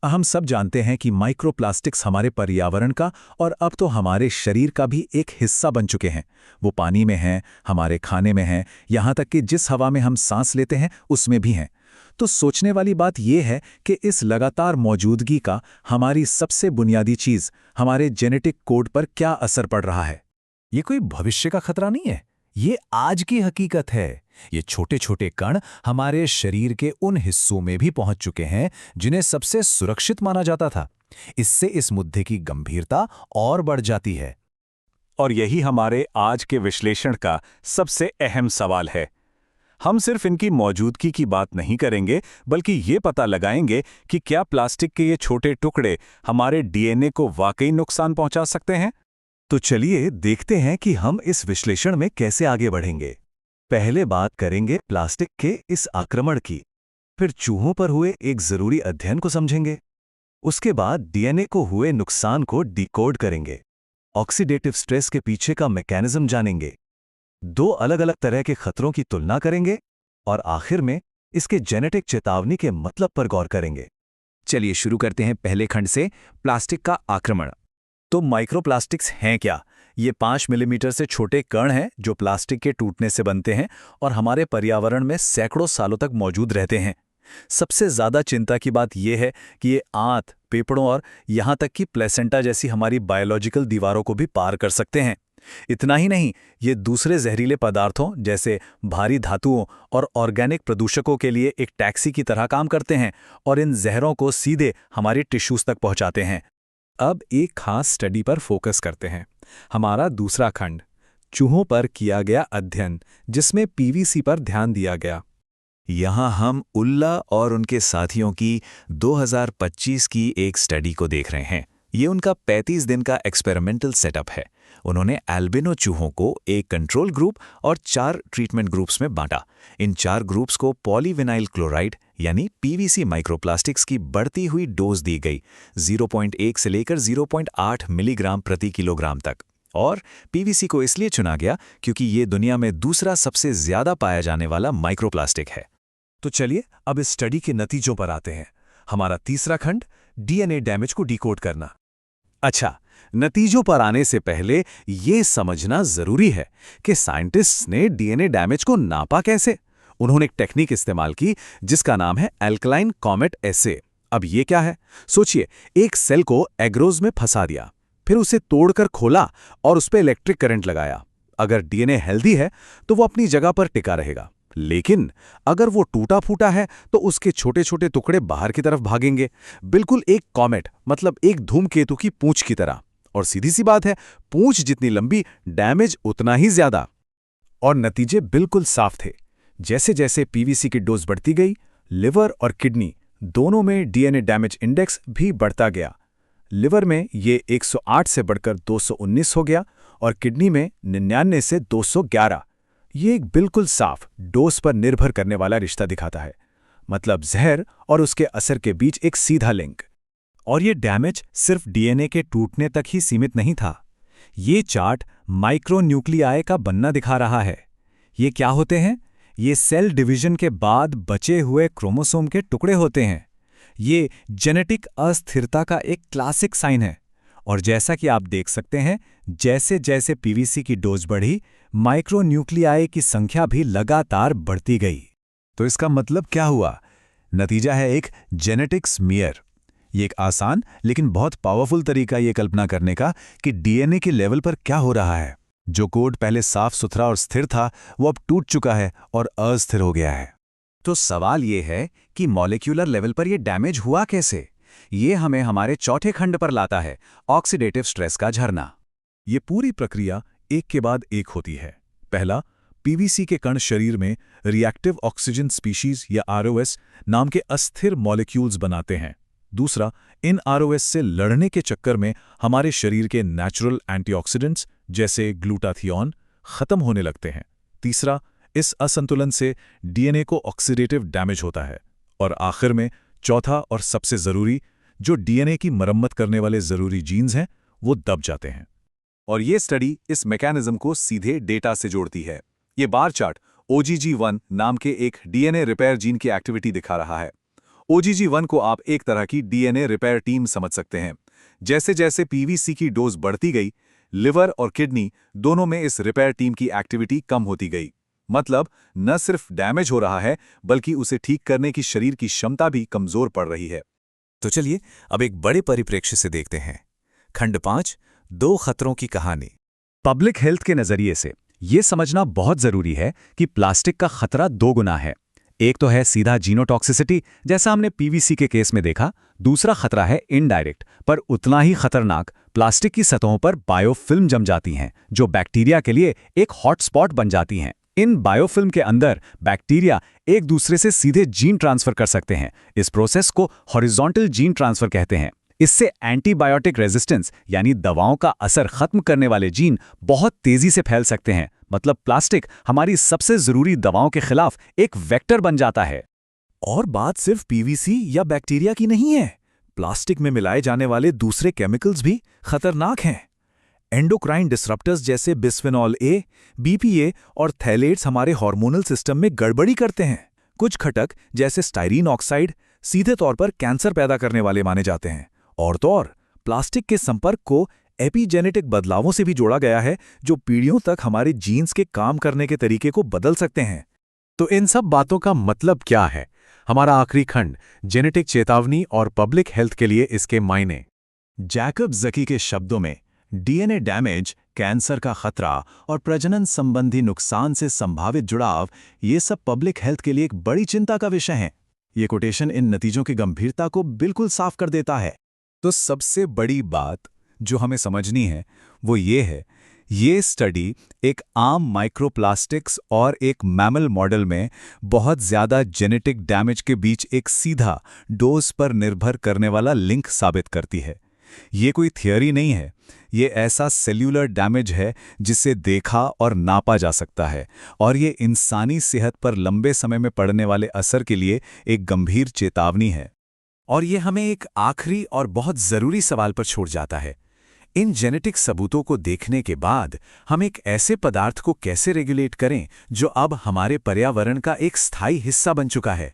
हम सब जानते हैं कि माइक्रोप्लास्टिक्स हमारे पर्यावरण का और अब तो हमारे शरीर का भी एक हिस्सा बन चुके हैं। वो पानी में हैं, हमारे खाने में हैं, यहाँ तक कि जिस हवा में हम सांस लेते हैं उसमें भी हैं। तो सोचने वाली बात यह है कि इस लगातार मौजूदगी का हमारी सबसे बुनियादी चीज़, हमारे जेनेटिक कोड पर क्या असर पड़ रहा है। ये कोई भविष्य का खतरा नहीं है, ये आज की हकीकत है। ये छोटे छोटे कण हमारे शरीर के उन हिस्सों में भी पहुंच चुके हैं जिन्हें सबसे सुरक्षित माना जाता था। इससे इस मुद्दे की गंभीरता और बढ़ जाती है। और यही हमारे आज के विश्लेषण का सबसे अहम सवाल है। हम सिर्फ इनकी मौजूदगी की बात नहीं करेंगे, बल्कि ये पता लगाएंगे कि क्या प्लास्टिक के ये छोटे टुकड़े हमारे डीएनए को वाकई नुकसान पहुंचा सकते हैं। तो चलिए देखते हैं कि हम इस विश्लेषण में कैसे आगे बढ़ेंगे। पहले बात करेंगे प्लास्टिक के इस आक्रमण की, फिर चूहों पर हुए एक जरूरी अध्ययन को समझेंगे। उसके बाद डीएनए को हुए नुकसान को डिकोड करेंगे, ऑक्सीडेटिव स्ट्रेस के पीछे का मैकेनिज्म जानेंगे, दो अलग अलग तरह के खतरों की तुलना करेंगे और आखिर में इसके जेनेटिक चेतावनी के मतलब पर गौर करेंगे। चलिए शुरू करते हैं पहले खंड से, प्लास्टिक का आक्रमण। तो माइक्रोप्लास्टिक्स हैं क्या? ये 5 मिलीमीटर से छोटे कण हैं जो प्लास्टिक के टूटने से बनते हैं और हमारे पर्यावरण में सैकड़ों सालों तक मौजूद रहते हैं। सबसे ज़्यादा चिंता की बात यह है कि ये आंत, फेफड़ों और यहाँ तक कि प्लेसेंटा जैसी हमारी बायोलॉजिकल दीवारों को भी पार कर सकते हैं। इतना ही नहीं, ये दूसरे जहरीले पदार्थों जैसे भारी धातुओं और ऑर्गेनिक प्रदूषकों के लिए एक टैक्सी की तरह काम करते हैं और इन जहरों को सीधे हमारी टिश्यूज तक पहुंचाते हैं। अब एक खास स्टडी पर फोकस करते हैं, हमारा दूसरा खंड, चूहों पर किया गया अध्ययन, जिसमें पीवीसी पर ध्यान दिया गया। यहाँ हम उल्ला और उनके साथियों की 2025 की एक स्टडी को देख रहे हैं। ये उनका 35 दिन का एक्सपेरिमेंटल सेटअप है। उन्होंने एल्बिनो चूहों को एक कंट्रोल ग्रुप और 4 ट्रीटमेंट ग्रुप्स में बांटा। इन 4 ग्रुप्स को पॉलीविनाइल क्लोराइड यानी पीवीसी माइक्रोप्लास्टिक्स की बढ़ती हुई डोज दी गई, 0.1 से लेकर 0.8 मिलीग्राम प्रति किलोग्राम तक। और पीवीसी को इसलिए चुना गया क्योंकि ये दुनिया में दूसरा सबसे ज्यादा पाया जाने वाला माइक्रोप्लास्टिक है। तो चलिए अब इस स्टडी के नतीजों पर आते हैं। हमारा तीसरा खंड, डीएनए डैमेज को डिकोड करना। अच्छा, नतीजों पर आने से पहले ये समझना जरूरी है कि साइंटिस्ट्स ने डीएनए डैमेज को नापा कैसे। उन्होंने एक टेक्निक इस्तेमाल की जिसका नाम है एल्कलाइन कॉमेट एसे। अब ये क्या है? सोचिए, एक सेल को एग्रोज में फंसा दिया, फिर उसे तोड़कर खोला और उस पर इलेक्ट्रिक करंट लगाया। अगर डीएनए हेल्दी है तो वो अपनी जगह पर टिका रहेगा, लेकिन अगर वो टूटा फूटा है तो उसके छोटे छोटे टुकड़े बाहर की तरफ भागेंगे, बिल्कुल एक कॉमेट, मतलब एक धूमकेतु की पूंछ की तरह। और सीधी सी बात है, पूंछ जितनी लंबी, डैमेज उतना ही ज्यादा। और नतीजे बिल्कुल साफ थे। जैसे जैसे पीवीसी की डोज बढ़ती गई, लिवर और किडनी दोनों में डीएनए डैमेज इंडेक्स भी बढ़ता गया। लिवर में ये 108 से बढ़कर 219 हो गया और किडनी में 99 से 211। ये एक बिल्कुल साफ, डोज पर निर्भर करने वाला रिश्ता दिखाता है, मतलब जहर और उसके असर के बीच एक सीधा लिंक। और ये डैमेज सिर्फ डीएनए के टूटने तक ही सीमित नहीं था। ये चार्ट माइक्रोन्यूक्लियाई का बनना दिखा रहा है। ये क्या होते हैं? ये सेल डिवीजन के बाद बचे हुए क्रोमोसोम के टुकड़े होते हैं। ये जेनेटिक अस्थिरता का एक क्लासिक साइन है। और जैसा कि आप देख सकते हैं, जैसे जैसे पीवीसी की डोज बढ़ी, माइक्रोन्यूक्लियाई की संख्या भी लगातार बढ़ती गई। तो इसका मतलब क्या हुआ? नतीजा है एक जेनेटिक स्मीयर। ये एक आसान लेकिन बहुत पावरफुल तरीका ये कल्पना करने का कि डीएनए के लेवल पर क्या हो रहा है। जो कोड पहले साफ सुथरा और स्थिर था, वो अब टूट चुका है और अस्थिर हो गया है। तो सवाल ये है कि मॉलिक्यूलर लेवल पर ये डैमेज हुआ कैसे? ये हमें हमारे चौथे खंड पर लाता है, ऑक्सीडेटिव स्ट्रेस का झरना। ये पूरी प्रक्रिया एक के बाद एक होती है। पहला, पीवीसी के कण शरीर में रिएक्टिव ऑक्सीजन स्पीशीज या आरओएस नाम के अस्थिर मॉलिक्यूल्स बनाते हैं। दूसरा, इन आरओएस से लड़ने के चक्कर में हमारे शरीर के नेचुरल एंटीऑक्सीडेंट्स जैसे ग्लूटाथियोन खत्म होने लगते हैं। तीसरा, इस असंतुलन से डीएनए को ऑक्सीडेटिव डैमेज होता है। और आखिर में चौथा और सबसे जरूरी, जो डीएनए की मरम्मत करने वाले जरूरी जीन्स हैं, वो दब जाते हैं। और ये स्टडी इस मैकेनिज्म को सीधे डेटा से जोड़ती है। ये बार चार्ट OGG1 नाम के एक डीएनए रिपेयर जीन की एक्टिविटी दिखा रहा है। OGG1 को आप एक तरह की DNA रिपेयर टीम समझ सकते हैं। जैसे जैसे PVC की डोज बढ़ती गई, लिवर और किडनी दोनों में इस रिपेयर टीम की एक्टिविटी कम होती गई। मतलब न सिर्फ डैमेज हो रहा है, बल्कि उसे ठीक करने की शरीर की क्षमता भी कमजोर पड़ रही है। तो चलिए अब एक बड़े परिप्रेक्ष्य से देखते हैं। खंड 5, 2 खतरों की कहानी। पब्लिक हेल्थ के नजरिए से ये समझना बहुत जरूरी है कि प्लास्टिक का खतरा 2 गुना है। एक तो है सीधा जीनोटॉक्सिसिटी, जैसा हमने पीवीसी के केस में देखा। दूसरा खतरा है इनडायरेक्ट, पर उतना ही खतरनाक, प्लास्टिक की सतहों पर बायोफिल्म जम जाती हैं, जो बैक्टीरिया के लिए एक हॉटस्पॉट बन जाती हैं। इन बायोफिल्म के अंदर बैक्टीरिया एक दूसरे से सीधे जीन ट्रांसफर कर सकते हैं। इस प्रोसेस को हॉरिजॉन्टल जीन ट्रांसफर कहते हैं। इससे एंटीबायोटिक रेजिस्टेंस यानी दवाओं का असर खत्म करने वाले जीन बहुत तेजी से फैल सकते हैं। मतलब प्लास्टिक हमारी सबसे जरूरी दवाओं के खिलाफ एक वेक्टर बन जाता है। और बात सिर्फ पीवीसी या बैक्टीरिया की नहीं है। प्लास्टिक में मिलाए जाने वाले दूसरे केमिकल्स भी खतरनाक हैं। एंडोक्राइन डिसरप्टर्स जैसे बिस्फेनॉल ए, बीपीए और थैलेट्स हमारे हार्मोनल सिस्टम में गड़बड़ी करते हैं। कुछ घटक जैसे स्टाइरीन ऑक्साइड सीधे तौर पर कैंसर पैदा करने वाले माने जाते हैं। और तो और प्लास्टिक के संपर्क को एपिजेनेटिक बदलावों से भी जोड़ा गया है, जो पीढ़ियों तक हमारे जीन्स के काम करने के तरीके को बदल सकते हैं। तो इन सब बातों का मतलब क्या है? हमारा आखिरी खंड, जेनेटिक चेतावनी और पब्लिक हेल्थ के लिए इसके मायने। जैकब जकी के शब्दों में, डीएनए डैमेज, कैंसर का खतरा और प्रजनन संबंधी नुकसान से संभावित जुड़ाव, ये सब पब्लिक हेल्थ के लिए एक बड़ी चिंता का विषय हैं। ये कोटेशन इन नतीजों की गंभीरता को बिल्कुल साफ कर देता है। तो सबसे बड़ी बात जो हमें समझनी है वो ये है, ये स्टडी एक आम माइक्रोप्लास्टिक्स और एक मैमल मॉडल में बहुत ज़्यादा जेनेटिक डैमेज के बीच एक सीधा डोज पर निर्भर करने वाला लिंक साबित करती है। ये कोई थियरी नहीं है, ये ऐसा सेल्यूलर डैमेज है जिसे देखा और नापा जा सकता है, और ये इंसानी सेहत पर लंबे समय में पड़ने वाले असर के लिए एक गंभीर चेतावनी है। और ये हमें एक आखिरी और बहुत ज़रूरी सवाल पर छोड़ जाता है। इन जेनेटिक सबूतों को देखने के बाद हम एक ऐसे पदार्थ को कैसे रेगुलेट करें जो अब हमारे पर्यावरण का एक स्थायी हिस्सा बन चुका है?